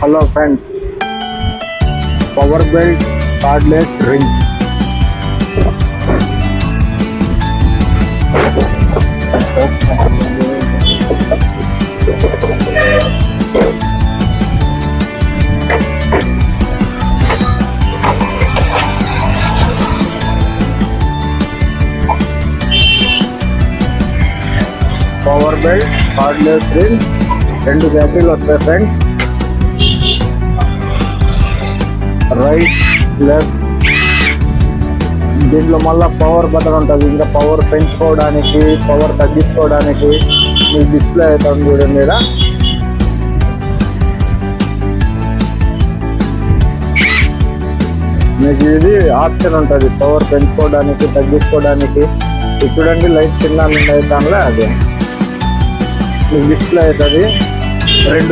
Hello friends, power belt cardless ring. Power belt cardless ring, 2 బ్యాటరీలు వస్తాయి friends. Right, left. దీంట్లో మళ్ళీ power button ఉంటుంది. ఇంకా పవర్ పెంచుకోవడానికి, పవర్ తగ్గించుకోవడానికి మీకు డిస్ప్లే అవుతుంది చూడండి. ఇక్కడ మీకు ఇది ఆప్షన్ ఉంటుంది పవర్ పెంచుకోవడానికి, తగ్గించుకోవడానికి. చూడండి, లైట్ చిన్న అవుతానులే, అది మీకు డిస్ప్లే అవుతుంది. 2